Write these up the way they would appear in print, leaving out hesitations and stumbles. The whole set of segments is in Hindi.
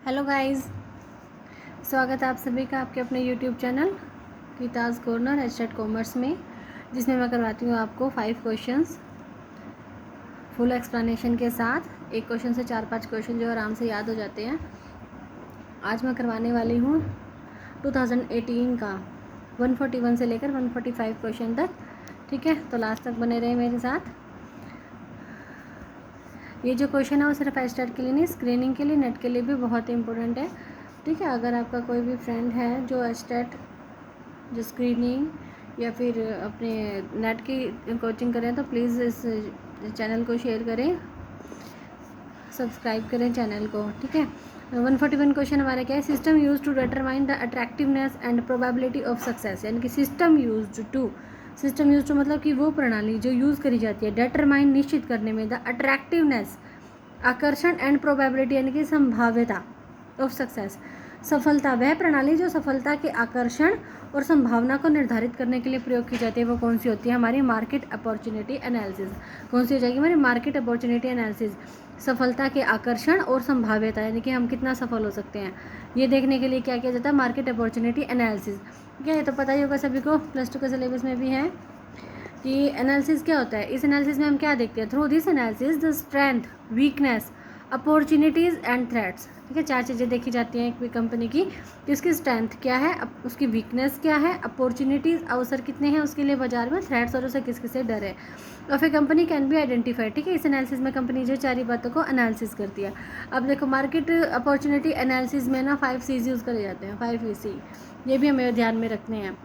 हेलो गाइस, स्वागत है आप सभी का आपके अपने YouTube channel Geeta's corner HTET commerce में, जिसमें मैं करवाती हूँ आपको 5 क्वेश्चंस फुल एक्सप्लेनेशन के साथ। एक क्वेश्चन से 4-5 क्वेश्चन जो आराम से याद हो जाते हैं। आज मैं करवाने वाली हूँ 2018 का 141 से लेकर 145 क्वेश्चन तक। ठीक है, तो लास्ट तक बने रहे मेरे साथ। ये जो क्वेश्चन है वो सिर्फ एचटेट के लिए नहीं, स्क्रीनिंग के लिए, नेट के लिए भी बहुत इंपॉर्टेंट है। ठीक है, अगर आपका कोई भी फ्रेंड है जो एचटेट, जो स्क्रीनिंग या फिर अपने नेट की कोचिंग करें, तो प्लीज़ इस चैनल को शेयर करें, सब्सक्राइब करें चैनल को। ठीक है, 141 क्वेश्चन हमारा क्या है? System use to determine the attractiveness and probability of success. यानी कि सिस्टम यूज टू मतलब कि वो प्रणाली जो यूज़ करी जाती है डिटरमाइन निश्चित करने में, द अट्रैक्टिवनेस आकर्षण एंड प्रोबेबिलिटी यानी कि संभाव्यता ऑफ सक्सेस, सफलता, वह प्रणाली जो सफलता के आकर्षण और संभावना को निर्धारित करने के लिए प्रयोग की जाती है, वो कौन सी होती है? हमारी मार्केट अपॉर्चुनिटी एनालिसिस। कौन सी हो जाएगी हमारी? Market opportunity analysis. सफलता के आकर्षण और संभाव्यता यानी कि हम कितना सफल हो सकते हैं, ये देखने के लिए क्या किया जाता है? Market opportunity analysis. क्या है तो पता ही होगा सभी को, +2 के सिलेबस में भी है कि एनालिसिस क्या होता है। इस एनालिसिस में हम क्या देखते हैं? Through this analysis the strength, weakness, opportunities and threats. ठीक है, 4 चीज़ें देखी जाती हैं एक भी कंपनी की। उसकी स्ट्रेंथ क्या है, उसकी वीकनेस क्या है, अपॉर्चुनिटीज़, अवसर कितने हैं उसके लिए बाजार में, थ्रेट्स और उसे किस किस से डर है। और फिर कंपनी कैन बी आइडेंटिफाइड। ठीक है, इस एनालिसिस में कंपनी जो 4 ही बातों को एनालिसिस करती है। अब देखो, मार्केट अपॉर्चुनिटी एनालिसिस में ना 5 C's यूज़ करे जाते हैं, 5 C। ये भी हमें ध्यान में रखने हैं।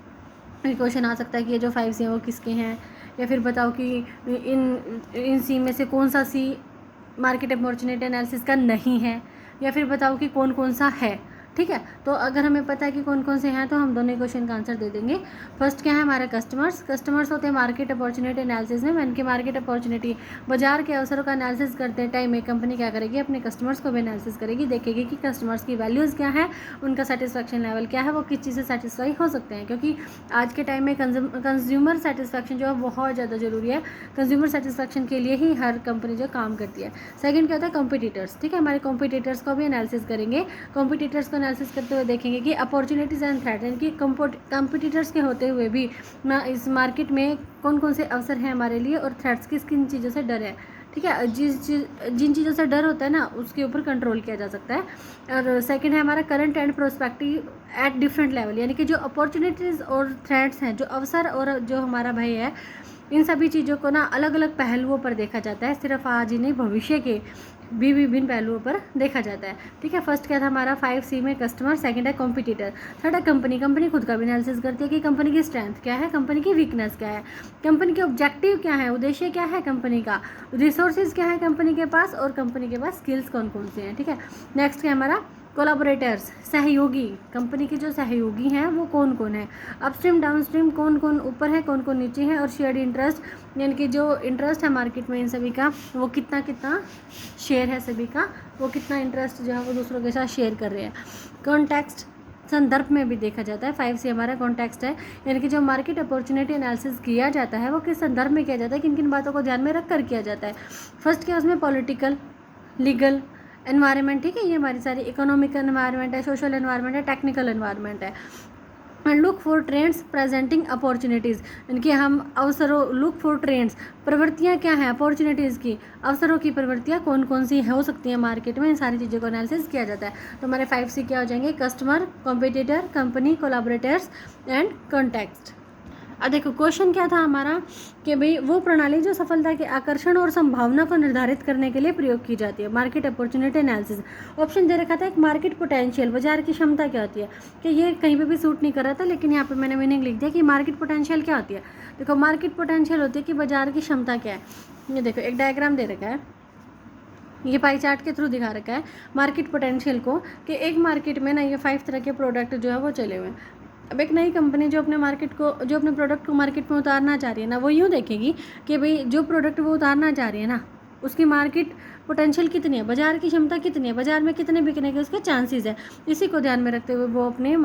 क्वेश्चन आ सकता है कि ये जो 5 C हैं वो किसके हैं, या फिर बताओ कि इन सी में से कौन सा सी मार्केट अपॉर्चुनिटी एनालिसिस का नहीं है, या फिर बताओ कि कौन कौन सा है। ठीक है, तो अगर हमें पता है कि कौन कौन से हैं तो हम दोनों क्वेश्चन का आंसर दे देंगे। फर्स्ट क्या है हमारा? कस्टमर्स होते हैं मार्केट अपॉर्चुनिटी एनालिसिस में। यानी कि मार्केट अपॉर्चुनिटी, बाजार के अवसरों का एनालिसिस करते टाइम एक कंपनी क्या करेगी? अपने कस्टमर्स को भी एनालिसिस करेगी, देखेगी कि कस्टमर्स की वैल्यूज़ क्या है, उनका सेटिस्फैक्शन लेवल क्या है, वो किस चीज़ से सेटिस्फाई हो सकते हैं। क्योंकि आज के टाइम में कंज्यूमर सेटिस्फैक्शन जो है बहुत ज़्यादा ज़रूरी है। कंज्यूमर सेटिस्फैक्शन के लिए ही हर कंपनी जो काम करती है। सेकंड क्या होता है? कॉम्पिटिटर्स। ठीक है, हमारे कॉम्पिटिटर्स को भी एनालिसिस करेंगे। कॉम्पिटिटर्स को एनालिसिस करते हुए देखेंगे कि अपॉर्चुनिटीज़ एंड थ्रेट, यानी कि कॉम्पिटिटर्स के होते हुए भी इस मार्केट में कौन कौन से अवसर हैं हमारे लिए, और थ्रेट्स किस किन चीज़ों से डर है। ठीक है, जिन चीज़ों से डर होता है ना, उसके ऊपर कंट्रोल किया जा सकता है। और सेकंड है हमारा current and prospective at different level. यानी कि जो अपॉर्चुनिटीज़ और थ्रेट्स हैं, जो अवसर और जो हमारा भय है, इन सभी चीज़ों को ना अलग अलग पहलुओं पर देखा जाता है। सिर्फ आज ही नहीं, भविष्य के भी विभिन्न पहलुओं पर देखा जाता है। ठीक है, फर्स्ट क्या था हमारा? 5 C में कस्टमर, सेकंड है कॉम्पिटिटर, थर्ड है कंपनी खुद का भी एनालिसिस करती है कि कंपनी की स्ट्रेंथ क्या है, कंपनी की वीकनेस क्या है, कंपनी के ऑब्जेक्टिव क्या है, उद्देश्य क्या है कंपनी का, रिसोर्सेज क्या है कंपनी के पास, और कंपनी के पास स्किल्स कौन कौन से हैं। ठीक है, नेक्स्ट क्या हमारा? कोलैबोरेटर्स, सहयोगी। कंपनी के जो सहयोगी हैं वो कौन कौन है, अपस्ट्रीम डाउनस्ट्रीम, कौन कौन ऊपर है कौन कौन नीचे है, और शेयर्ड इंटरेस्ट, यानी कि जो इंटरेस्ट है मार्केट में इन सभी का, वो कितना कितना शेयर है सभी का, वो कितना इंटरेस्ट जो है वो दूसरों के साथ शेयर कर रहे हैं। कॉन्टेक्स्ट, संदर्भ में भी देखा जाता है। 5 C हमारा कॉन्टेक्स्ट है, यानी कि जो मार्केट अपॉर्चुनिटी एनालिसिस किया जाता है वो किस संदर्भ में किया जाता है, किन किन बातों को ध्यान में रख कर किया जाता है। फर्स्ट क्या उसमें? Political, legal, environment. ठीक है, ये हमारी सारी इकोनॉमिक एनवायरनमेंट है, सोशल एनवायरनमेंट है, टेक्निकल एनवायरनमेंट है। And look for trends presenting opportunities, यानी कि हम अवसरों, लुक फॉर ट्रेंड्स, प्रवृत्तियाँ क्या हैं अपॉर्चुनिटीज़ की, अवसरों की प्रवृत्तियाँ कौन कौन सी हो सकती हैं मार्केट में, इन सारी चीज़ों को एनालिसिस किया जाता है। तो हमारे 5 C क्या हो जाएंगे? Customer, competitor, company, collaborators and context. अब देखो क्वेश्चन क्या था हमारा कि भाई वो प्रणाली जो सफलता के आकर्षण और संभावना को निर्धारित करने के लिए प्रयोग की जाती है, मार्केट अपॉर्चुनिटी एनालिसिस। ऑप्शन दे रखा था एक मार्केट पोटेंशियल, बाजार की क्षमता क्या होती है, कि ये कहीं पे भी सूट नहीं कर रहा था, लेकिन यहाँ पे मैंने मीनिंग लिख दिया कि मार्केट पोटेंशियल क्या होती है। देखो मार्केट पोटेंशियल होती है कि बाजार की क्षमता क्या है। ये देखो एक डायग्राम दे रखा है, ये पाई चार्ट के थ्रू दिखा रखा है मार्केट पोटेंशियल को, कि एक मार्केट में ना ये 5 तरह के प्रोडक्ट जो है वो चले हुए हैं। अब एक नई कंपनी जो अपने प्रोडक्ट को मार्केट में उतारना चाह रही है ना, वो यूँ देखेगी कि भाई जो प्रोडक्ट वो उतारना चाह रही है ना, उसकी मार्केट पोटेंशियल कितनी है, बाजार की क्षमता कितनी है, बाजार में कितने बिकने के उसके चांसेस है। इसी को ध्यान में रखते हुए वो अपने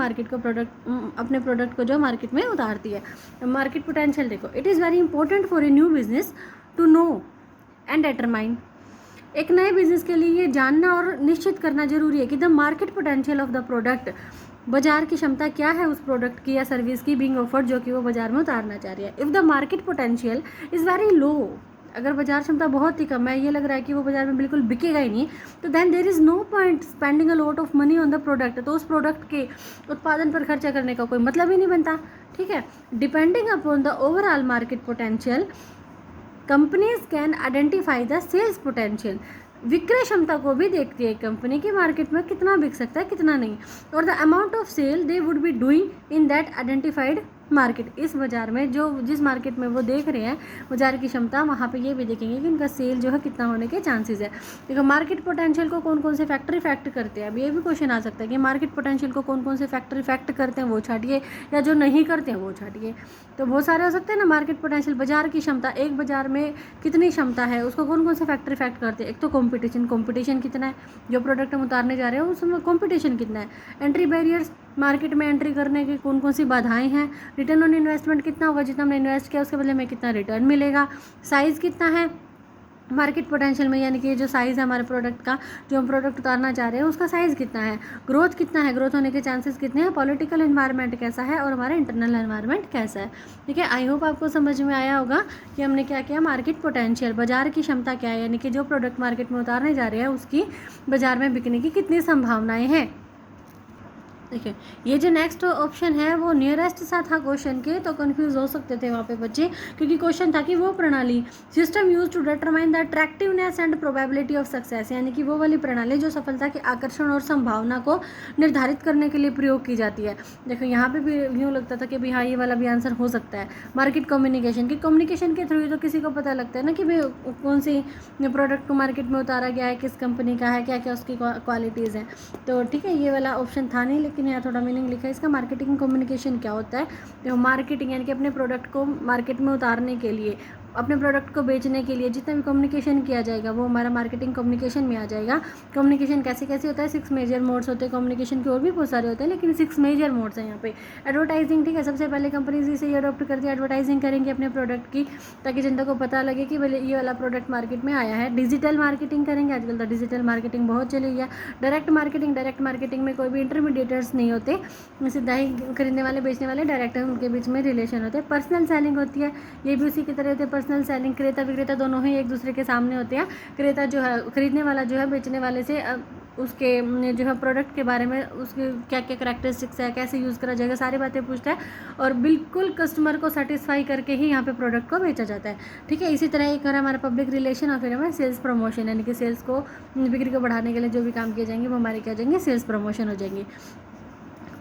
प्रोडक्ट को जो मार्केट में उतारती है। मार्केट पोटेंशियल देखो, it is very important for a new business to know and determine एक नए बिजनेस के लिए ये जानना और निश्चित करना जरूरी है कि the market potential of the product, बाजार की क्षमता क्या है उस प्रोडक्ट की या सर्विस की, बीइंग ऑफर्ड, जो कि वो बाजार में उतारना चाह रही है। If the market potential is very low, अगर बाजार क्षमता बहुत ही कम है, ये लग रहा है कि वो बाजार में बिल्कुल बिकेगा ही नहीं, तो then there is no point spending a lot of money on the product, तो उस प्रोडक्ट के उत्पादन पर खर्चा करने का कोई मतलब ही नहीं बनता। ठीक है, depending upon the overall market potential companies can identify the sales potential, विक्रय क्षमता को भी देखती है कंपनी की मार्केट में कितना बिक सकता है कितना नहीं, और the amount of sale they would be doing in that identified market, इस बाजार में जो जिस मार्केट में वो देख रहे हैं बाजार की क्षमता, वहाँ पे ये भी देखेंगे कि इनका सेल जो है कितना होने के चांसेस है। देखो मार्केट पोटेंशियल को कौन कौन से फैक्टर इफेक्ट करते हैं, अब ये भी क्वेश्चन आ सकता है कि मार्केट पोटेंशियल को कौन कौन से फैक्टर इफेक्ट करते हैं वो छाटिए, या जो नहीं करते हैं वो छाटिए। तो बहुत सारे हो सकते हैं ना मार्केट पोटेंशियल, बाजार की क्षमता, एक बाजार में कितनी क्षमता है उसको कौन कौन से फैक्टर इफेक्ट करते हैं। एक तो कंपटीशन कितना है, जो प्रोडक्ट हम उतारने जा रहे हैं उसमें कंपटीशन कितना है। एंट्री बैरियर्स, मार्केट में एंट्री करने की कौन कौन सी बाधाएं हैं। रिटर्न ऑन इन्वेस्टमेंट कितना होगा, जितना हमने इन्वेस्ट किया उसके बदले में कितना रिटर्न मिलेगा। साइज़ कितना है मार्केट पोटेंशियल में, यानी कि जो साइज़ है हमारे प्रोडक्ट का, जो हम प्रोडक्ट उतारना चाह रहे हैं उसका साइज़ कितना है। ग्रोथ कितना है, ग्रोथ होने के चांसेस कितने हैं। पॉलिटिकल एनवायरनमेंट कैसा है और हमारा इंटरनल एनवायरनमेंट कैसा है। ठीक है, आई होप आपको समझ में आया होगा कि हमने क्या किया, मार्केट पोटेंशियल, बाजार की क्षमता क्या है, यानी कि जो प्रोडक्ट मार्केट में उतारने जा रहे हैं उसकी बाजार में बिकने की कितनी संभावनाएँ हैं। देखिए ये जो नेक्स्ट ऑप्शन है वो नियरेस्ट सा था क्वेश्चन के, तो कंफ्यूज हो सकते थे वहाँ पे बच्चे, क्योंकि क्वेश्चन था कि वो प्रणाली system use to determine the attractiveness and probability of success, यानी कि वो वाली प्रणाली जो सफलता के आकर्षण और संभावना को निर्धारित करने के लिए प्रयोग की जाती है। देखो यहाँ पे भी यूँ लगता था कि भाई हाँ ये वाला भी आंसर हो सकता है। मार्केट कम्युनिकेशन की, कम्युनिकेशन के थ्रू ही तो किसी को पता लगता है ना कि भाई कौन सी प्रोडक्ट को मार्केट में उतारा गया है, किस कंपनी का है, क्या क्या उसकी क्वालिटीज़ हैं। तो ठीक है, ये वाला ऑप्शन था नहीं, लेकिन यहाँ थोड़ा मीनिंग लिखा है इसका। मार्केटिंग कम्युनिकेशन क्या होता है, तो मार्केटिंग यानी कि अपने प्रोडक्ट को मार्केट में उतारने के लिए, अपने प्रोडक्ट को बेचने के लिए जितना भी कम्युनिकेशन किया जाएगा वो हमारा मार्केटिंग कम्युनिकेशन में आ जाएगा। कम्युनिकेशन कैसे कैसे होता है, 6 मेजर मोड्स होते हैं कम्युनिकेशन के, और भी बहुत सारे होते हैं लेकिन 6 मेजर मोड्स हैं यहाँ पे। एडवर्टाइजिंग, ठीक है, सबसे पहले कंपनीज इसे अडोप्ट करती है, एडवर्टाइजिंग करेंगे अपने प्रोडक्ट की ताकि जनता को पता लगे कि भले ये वाला प्रोडक्ट मार्केट में आया है। डिजिटल मार्केटिंग करेंगे, आजकल तो डिजिटल मार्केटिंग बहुत चली हुई है। डायरेक्ट मार्केटिंग में कोई भी इंटरमीडिएटर्स नहीं होते, सीधा ही खरीदने वाले बेचने वाले डायरेक्ट उनके बीच में रिलेशन होते हैं। पर्सनल सेलिंग होती है, ये भी उसी की तरह होती है। पर्सनल सेलिंग, क्रेता विक्रेता दोनों ही एक दूसरे के सामने होते हैं। क्रेता जो है, खरीदने वाला जो है बेचने वाले से उसके जो है प्रोडक्ट के बारे में, उसके क्या क्या करैक्टरिस्टिक्स है, कैसे यूज़ करा जाएगा, सारी बातें पूछता है और बिल्कुल कस्टमर को सेटिस्फाई करके ही यहाँ पे प्रोडक्ट को बेचा जाता है। ठीक है, इसी तरह एक है हमारा पब्लिक रिलेशन और फिर हमारा सेल्स प्रमोशन, यानी कि सेल्स को, बिक्री को बढ़ाने के लिए जो भी काम किए जाएंगे वो हमारे क्या जाएंगे, सेल्स प्रमोशन हो जाएंगे।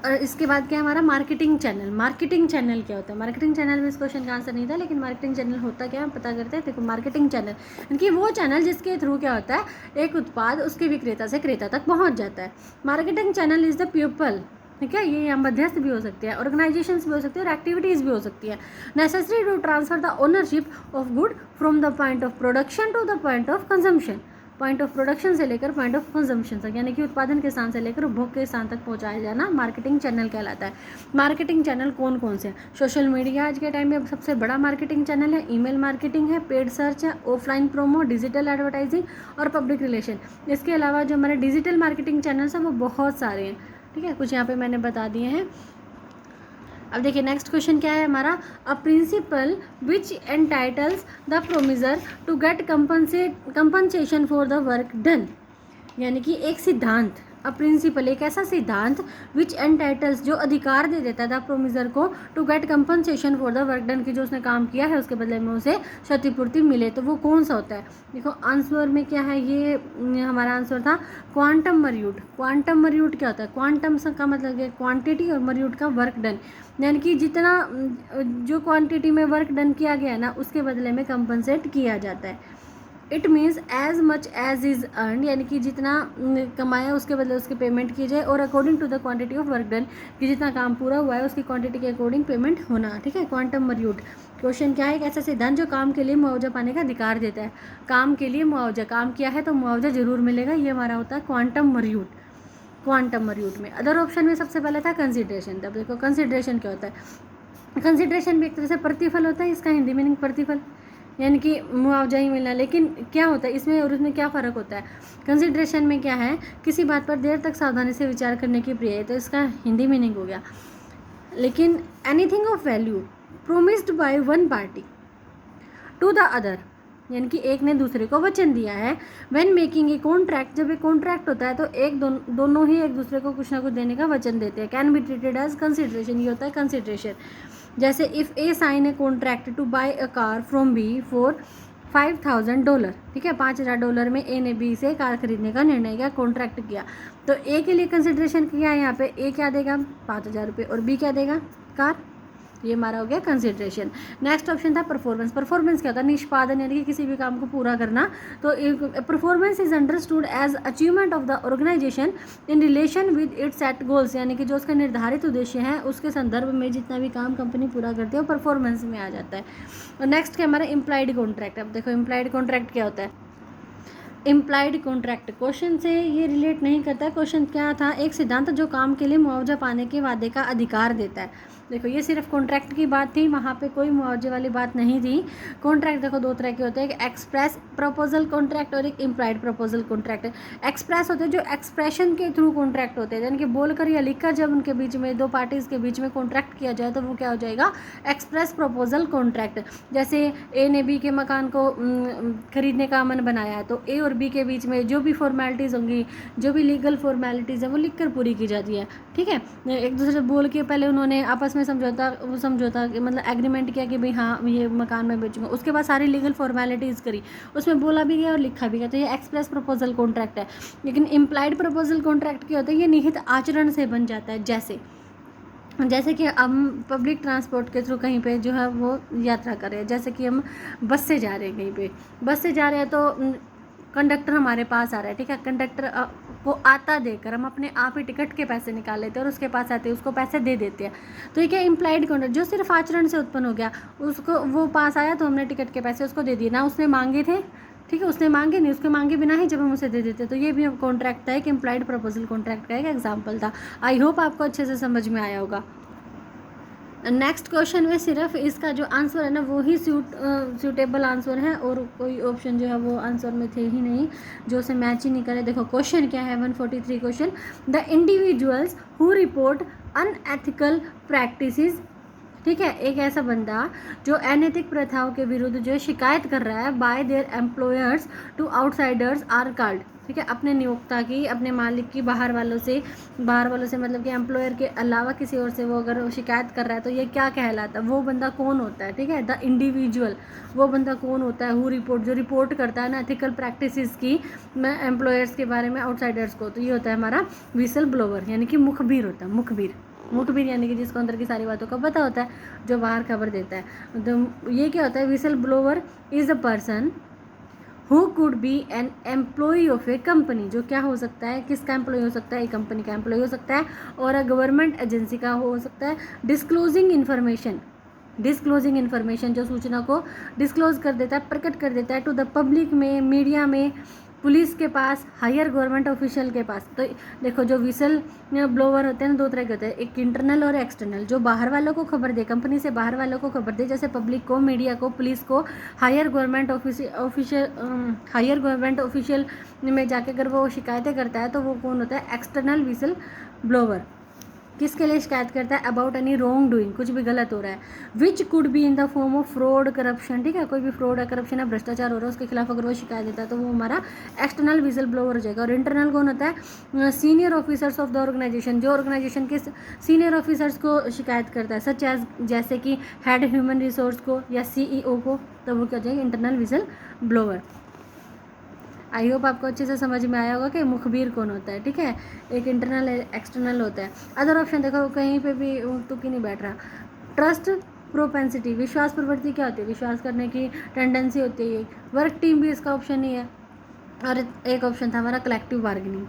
और इसके बाद क्या है हमारा मार्केटिंग चैनल। मार्केटिंग चैनल क्या होता है, मार्केटिंग चैनल में इस क्वेश्चन का आंसर नहीं था, लेकिन मार्केटिंग चैनल होता क्या है पता करते हैं। देखो मार्केटिंग चैनल यानी कि वो चैनल जिसके थ्रू क्या होता है, एक उत्पाद उसके विक्रेता से क्रेता तक पहुंच जाता है। Marketing channel is the people, ठीक है, ये मध्यस्थ भी हो सकते हैं, ऑर्गेनाइजेशंस भी हो सकती है और एक्टिविटीज़ भी हो सकती है। Necessary to transfer the ownership of good from the point of production to the point of consumption, point of production से लेकर पॉइंट ऑफ कंजम्पशन तक, यानी कि उत्पादन के स्थान से लेकर उपभोग के स्थान तक पहुंचाया जाना मार्केटिंग चैनल कहलाता है। मार्केटिंग चैनल कौन कौन से हैं, सोशल मीडिया आज के टाइम में सबसे बड़ा मार्केटिंग चैनल है, ईमेल मार्केटिंग है, पेड सर्च है, ऑफलाइन प्रोमो, डिजिटल एडवर्टाइजिंग और पब्लिक रिलेशन। इसके अलावा जो हमारे डिजिटल मार्केटिंग चैनल्स हैं वो बहुत सारे हैं। ठीक है, कुछ यहाँ पे मैंने बता दिए हैं। अब देखिए नेक्स्ट क्वेश्चन क्या है हमारा, a principle which entitles the promisor to get compensation for the work done, यानी कि एक सिद्धांत, अ प्रिंसिपल एक ऐसा सिद्धांत विच एंटाइटल्स जो अधिकार दे देता था प्रोमिजर को to get compensation for the work done, की जो उसने काम किया है उसके बदले में उसे क्षतिपूर्ति मिले, तो वो कौन सा होता है। देखो आंसर में क्या है, ये हमारा आंसर था क्वांटम मर्यूट। क्वांटम मर्यूट क्या होता है, क्वांटम का मतलब है क्वांटिटी और मर्यूट का वर्क डन, यानी कि जितना जो क्वांटिटी में वर्क डन किया गया है ना उसके बदले में कंपनसेट किया जाता है। It means as much as is earn, यानी कि जितना कमाया उसके बदले उसकी पेमेंट की जाए, और according to the quantity of work done, कि जितना काम पूरा हुआ है उसकी क्वांटिटी के अकॉर्डिंग पेमेंट होना। ठीक है, क्वांटम मर्यूट क्वेश्चन क्या है, एक ऐसा सिद्धांत जो काम के लिए मुआवजा पाने का अधिकार देता है। काम के लिए मुआवजा, काम किया है तो मुआवजा जरूर मिलेगा, ये हमारा होता है क्वांटम मर्यूट। क्वांटम मर्यूट में अदर ऑप्शन में सबसे पहले था कंसिडरेशन। तब देखो कंसिडरेशन क्या होता है, कंसिडरेशन भी एक तरह से प्रतिफल होता है, इसका हिंदी मीनिंग प्रतिफल, यानी कि मुआवजा ही मिलना। लेकिन क्या होता है इसमें और उसमें क्या फ़र्क होता है? कंसिडरेशन में क्या है, किसी बात पर देर तक सावधानी से विचार करने की प्रक्रिया, तो इसका हिंदी मीनिंग हो गया। लेकिन anything of value promised by one party to the other, यानी कि एक ने दूसरे को वचन दिया है। व्हेन मेकिंग ए कॉन्ट्रैक्ट, जब एक कॉन्ट्रैक्ट होता है तो दोनों ही एक दूसरे को कुछ ना कुछ देने का वचन देते हैं। Can be treated as consideration, ये होता है कंसिडरेशन। जैसे if A sign a contract to buy a car from B for $5,000, ठीक है, $5,000 में ए ने बी से कार खरीदने का निर्णय किया, कॉन्ट्रैक्ट किया। तो ए के लिए कंसिडरेशन किया है यहाँ पे, ए क्या देगा? $5,000, और बी क्या देगा? कार। ये हमारा हो गया कंसिडरेशन। नेक्स्ट ऑप्शन था परफॉर्मेंस। परफॉर्मेंस क्या होता है? निष्पादन, यानी कि किसी भी काम को पूरा करना। तो performance is understood as achievement of the organization in relation with its set goals, यानी कि जो उसका निर्धारित उद्देश्य है उसके संदर्भ में जितना भी काम कंपनी पूरा करती है वो परफॉर्मेंस में आ जाता है। और नेक्स्ट क्या हमारा इम्प्लाइड कॉन्ट्रैक्ट। अब देखो इम्प्लाइड कॉन्ट्रैक्ट क्या होता है? इम्प्लाइड कॉन्ट्रैक्ट क्वेश्चन से ये रिलेट नहीं करता है। क्वेश्चन क्या था? एक सिद्धांत जो काम के लिए मुआवजा पाने के वादे का अधिकार देता है। देखो ये सिर्फ कॉन्ट्रैक्ट की बात थी, वहाँ पे कोई मुआवजे वाली बात नहीं थी। कॉन्ट्रैक्ट देखो दो तरह के होते हैं, एक एक्सप्रेस प्रपोजल कॉन्ट्रैक्ट और एक इम्प्लाइड प्रपोजल कॉन्ट्रैक्ट। एक्सप्रेस होते हैं जो एक्सप्रेशन के थ्रू कॉन्ट्रैक्ट होते हैं, यानी कि बोलकर या लिखकर जब उनके बीच में दो पार्टीज़ के बीच में कॉन्ट्रैक्ट किया जाए तो वो क्या हो जाएगा? Express proposal contract. जैसे ए ने बी के मकान को खरीदने का मन बनाया है, तो ए और बी के बीच में जो भी फॉर्मेलिटीज़ होंगी, जो भी लीगल फॉर्मेलिटीज़ है वो लिखकर पूरी की जाती है, ठीक है। एक दूसरे से बोल के पहले उन्होंने आपस में समझौता मतलब एग्रीमेंट किया कि भाई हाँ ये मकान में बेचूंगा, उसके बाद सारी लीगल फॉर्मेलिटीज़ करी, उसमें बोला भी गया और लिखा भी गया, तो ये एक्सप्रेस प्रपोजल कॉन्ट्रैक्ट है। लेकिन इम्प्लाइड प्रपोजल कॉन्ट्रैक्ट क्या होता है? ये निहित आचरण से बन जाता है। जैसे कि हम पब्लिक ट्रांसपोर्ट के थ्रू कहीं पे जो है वो यात्रा कर रहे हैं, जैसे कि हम बस से जा रहे हैं, कहीं पे बस से जा रहे हैं तो कंडक्टर हमारे पास आ रहा है, ठीक है, कंडक्टर को आता देकर हम अपने आप ही टिकट के पैसे निकाल लेते हैं और उसके पास आते हैं, उसको पैसे दे देते हैं। तो ये क्या इम्प्लाइड कॉन्ट्रैक्ट, जो सिर्फ आचरण से उत्पन्न हो गया, उसको वो पास आया तो हमने टिकट के पैसे उसको दे दिए, ना उसने मांगे थे, ठीक है, उसने मांगे नहीं, उसके मांगे बिना ही जब हम उसे दे देते, तो ये भी कॉन्ट्रैक्ट था, एक इम्प्लाइड प्रपोजल कॉन्ट्रैक्ट का एक एग्जाम्पल था। आई होप आपको अच्छे से समझ में आया होगा। नेक्स्ट क्वेश्चन में सिर्फ इसका जो आंसर है ना वो ही सूटेबल आंसर है, और कोई ऑप्शन जो है वो आंसर में थे ही नहीं जो उसे मैच ही नहीं करे। देखो क्वेश्चन क्या है, 143 question, the individuals who report unethical practices, ठीक है, एक ऐसा बंदा जो अनैतिक प्रथाओं के विरुद्ध जो शिकायत कर रहा है, by their employers to outsiders are called, ठीक है, अपने नियोक्ता की, अपने मालिक की, बाहर वालों से मतलब कि एम्प्लॉयर के अलावा किसी और से वो अगर वो शिकायत कर रहा है तो ये क्या कहलाता है? वो बंदा कौन होता है? ठीक है, द इंडिविजुअल, वो बंदा कौन होता है? हु रिपोर्ट, जो रिपोर्ट करता है ना एथिकल प्रैक्टिसेस की एम्प्लॉयर्स के बारे में आउटसाइडर्स को, तो ये होता है हमारा विसल ब्लोवर, यानी कि मुखबिर होता है। मुखबिर यानी कि जिसको अंदर की सारी बातों का पता होता है, जो बाहर खबर देता है। तो ये क्या होता है? Whistle blower is a person who could be an employee of A company, जो क्या हो सकता है? किसका एम्प्लॉय हो सकता है? एक कंपनी का एम्प्लॉय हो सकता है, और गवर्नमेंट एजेंसी का हो सकता है। डिस्क्लोजिंग इन्फॉर्मेशन, जो सूचना को डिस्क्लोज कर देता है, प्रकट कर देता है, टू द पब्लिक में, मीडिया में, पुलिस के पास, हायर गवर्नमेंट ऑफिशियल के पास। तो देखो जो विसल ब्लोवर होते हैं ना दो तरह के होते हैं, एक इंटरनल और एक्सटर्नल। जो बाहर वालों को खबर दे, कंपनी से बाहर वालों को खबर दे, जैसे पब्लिक को, मीडिया को, पुलिस को, हायर गवर्नमेंट ऑफिशियल में जाके अगर वो शिकायतें करता है तो वो कौन होता है? External whistle blower. किसके लिए शिकायत करता है? अबाउट एनी रॉन्ग डूइंग, कुछ भी गलत हो रहा है, which could be in the form of fraud, corruption, ठीक है, कोई भी फ्रॉड है, करप्शन है, भ्रष्टाचार हो रहा है, उसके खिलाफ अगर वो शिकायत देता है तो वो हमारा एक्सटर्नल विसल ब्लोअर हो जाएगा। और इंटरनल कौन होता है? Senior officers of the organization, जो ऑर्गेनाइजेशन के सीनियर ऑफिसर्स को शिकायत करता है, सच एज जैसे कि हेड ह्यूमन रिसोर्स को या CEO को, तो वो क्या हो जाएगा? Internal whistle blower. I hope आपको अच्छे से समझ में आया होगा कि मुखबिर कौन होता है, ठीक है, एक इंटरनल एक्सटर्नल होता है। अदर ऑप्शन देखो कहीं पे भी तुक ही नहीं बैठ रहा। ट्रस्ट प्रोपेंसिटी, विश्वास प्रवृत्ति क्या होती है? विश्वास करने की टेंडेंसी होती है। वर्क टीम भी इसका ऑप्शन नहीं है। और एक ऑप्शन था हमारा कलेक्टिव बार्गेनिंग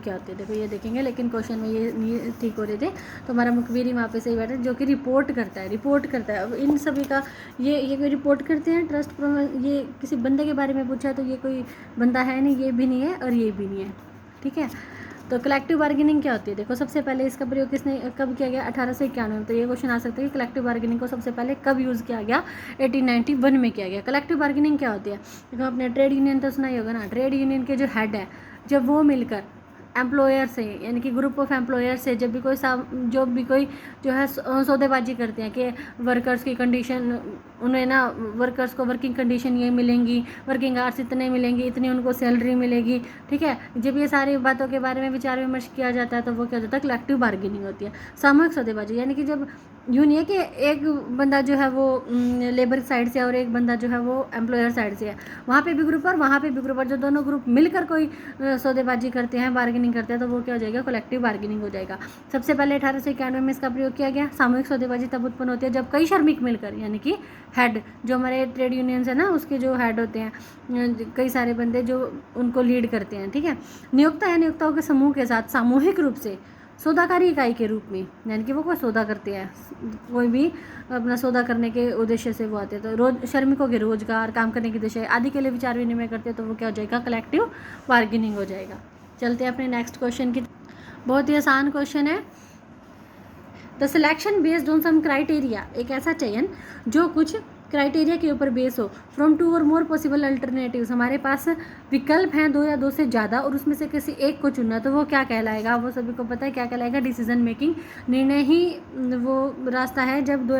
क्या होती है? देखो ये देखेंगे, लेकिन क्वेश्चन में ये ठीक हो रहे थे, तो हमारा मुखबिर ही वहाँ पे सही बैठा, जो कि रिपोर्ट करता है। अब इन सभी का ये कोई रिपोर्ट करते हैं, ट्रस्ट, ये किसी बंदे के बारे में पूछा तो ये कोई बंदा है नहीं, ये भी नहीं है और ये भी नहीं है, ठीक है। तो कलेक्टिव बार्गेनिंग क्या होती है? देखो सबसे पहले इसका प्रयोग किसने कब किया गया? 1891 में। तो ये क्वेश्चन आ सकता है कि कलेक्टिव बार्गेनिंग को सबसे पहले कब यूज़ किया गया? 1891 में किया गया। कलेक्टिव बार्गेनिंग क्या होती है? देखो आपने ट्रेड यूनियन तो सुना ही होगा ना। ट्रेड यूनियन के जो हेड है, जब वो मिलकर एम्प्लॉयर से, यानी कि ग्रुप ऑफ एम्प्लॉयर से जब भी कोई जो है सौदेबाजी करते हैं कि वर्कर्स की कंडीशन, उन्हें ना वर्कर्स को वर्किंग कंडीशन ये मिलेंगी, वर्किंग आवर्स इतने मिलेंगी, इतनी उनको सैलरी मिलेगी, ठीक है। जब ये सारी बातों के बारे में विचार विमर्श किया जाता है तो वो क्या होता है? कलेक्टिव बार्गेनिंग होती है। सामूहिक सौदेबाजी यानी कि जब यूनियन के एक बंदा जो है वो लेबर साइड से और एक बंदा जो है वो एम्प्लॉयर साइड से है, वहाँ पे भी ग्रुप और वहाँ पे भी ग्रुप, और जो दोनों ग्रुप मिलकर कोई सौदेबाजी करते हैं, बार्गेनिंग करते हैं, तो वो क्या हो जाएगा? कलेक्टिव बार्गेनिंग हो जाएगा। सबसे पहले 1891 में इसका प्रयोग किया गया। सामूहिक सौदेबाजी तब उत्पन्न होती है जब कई श्रमिक मिलकर, यानी कि हेड, जो हमारे ट्रेड यूनियंस है ना उसके जो हेड होते हैं, कई सारे बंदे जो उनको लीड करते हैं, ठीक है। नियोक्ता या नियोक्ताओं के समूह के साथ सामूहिक रूप से सौदाकारी इकाई के रूप में, यानी कि वो कोई सौदा करते हैं, कोई भी अपना सौदा करने के उद्देश्य से वो आते हैं, तो रोज श्रमिकों के रोजगार, काम करने की दिशा आदि के लिए विचार विनिमय करते हैं, तो वो क्या हो जाएगा? कलेक्टिव बार्गेनिंग हो जाएगा। चलते हैं अपने नेक्स्ट क्वेश्चन की। बहुत ही आसान क्वेश्चन है। The selection based on some criteria, एक ऐसा चयन जो कुछ क्राइटेरिया के ऊपर बेस हो, फ्रॉम टू और मोर पॉसिबल अल्टरनेटिव्स, हमारे पास विकल्प हैं 2 या 2 से ज़्यादा और उसमें से किसी एक को चुनना, तो वो क्या कहलाएगा? वो सभी को पता है क्या कहलाएगा? Decision making. निर्णय ही वो रास्ता है जब 2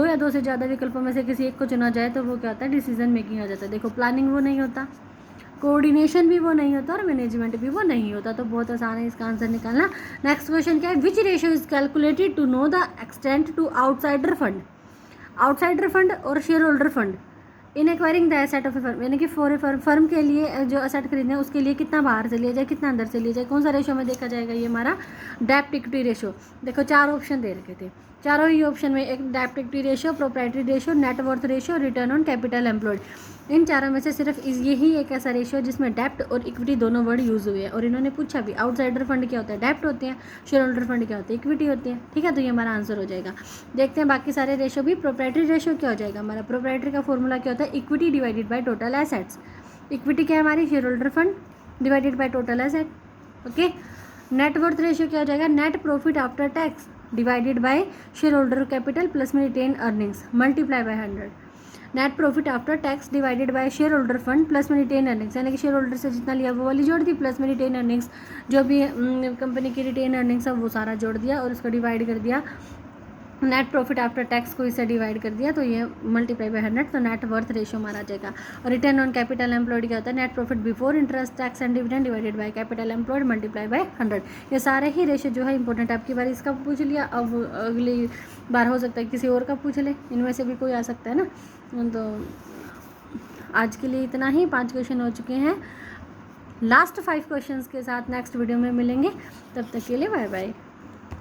या 2 से ज़्यादा विकल्पों में से किसी एक को चुना जाए तो वो क्या होता है? डिसीजन मेकिंग आ जाता है। देखो प्लानिंग वो नहीं होता, कोऑर्डिनेशन भी वो नहीं होता और मैनेजमेंट भी वो नहीं होता, तो बहुत आसान है इसका आंसर निकालना। नेक्स्ट क्वेश्चन क्या है? Which ratio is calculated to know the extent to outsider fund, outsider fund और share holder fund in acquiring the asset of a firm, यानी कि फॉर ए फर्म के लिए जो एसेट खरीदना है उसके लिए कितना बाहर से लिया जाए, कितना अंदर से लिया जाए, कौन सा रेशो में देखा जाएगा? ये हमारा डेप्ट इक्विटी रेशो। देखो 4 ऑप्शन दे रखे थे, चारों ही ऑप्शन में एक डेप्ट equity ratio, proprietary ratio, net worth ratio, return on capital employed, इन चारों में से सिर्फ यही एक ऐसा रेशियो है जिसमें डेप्ट और इक्विटी दोनों वर्ड यूज़ हुए हैं। और इन्होंने पूछा भी आउटसाइडर फंड क्या होता है? डेप्ट होते हैं। शेयर होल्डर फंड क्या होते हैं? इक्विटी होती है, ठीक है। तो ये हमारा आंसर हो जाएगा। देखते हैं बाकी सारे रेशियो भी। प्रोप्राइटरी रेशियो क्या हो जाएगा हमारा? प्रोप्राइटरी का फॉर्मूला क्या होता है? Equity divided by total assets. Equity क्या है हमारी? Share holder fund divided by total asset, okay. Net worth ratio क्या हो जाएगा? Net profit after tax divided by share holder capital plus में retained earnings multiply by 100। Net profit after tax divided by share holder fund plus में रिटेन अर्निंग्स, यानी कि शेयर होल्डर से जितना लिया वो वाली जोड़ दी, प्लस में रिटेन अर्निंग्स, जो भी कंपनी की रिटेन अर्निंग्स है वो सारा जोड़ दिया और उसको डिवाइड कर दिया। नेट प्रॉफिट आफ्टर टैक्स को इससे डिवाइड कर दिया, तो ये मल्टीप्लाई बाय 100, तो नेट वर्थ रेशियो मारा जाएगा। और रिटर्न ऑन कैपिटल एम्प्लॉयड क्या होता है? Net profit before interest tax and dividend divided by capital employed multiply by 100। ये सारे ही रेशियो जो है इंपॉर्टेंट, आपकी बार इसका पूछ लिया, अब अगली बार हो सकता है किसी और का पूछ ले, इनमें से भी कोई आ सकता है ना। तो आज के लिए इतना ही, 5 क्वेश्चन हो चुके हैं। लास्ट 5 क्वेश्चंस के साथ नेक्स्ट वीडियो में मिलेंगे, तब तक के लिए बाय बाय।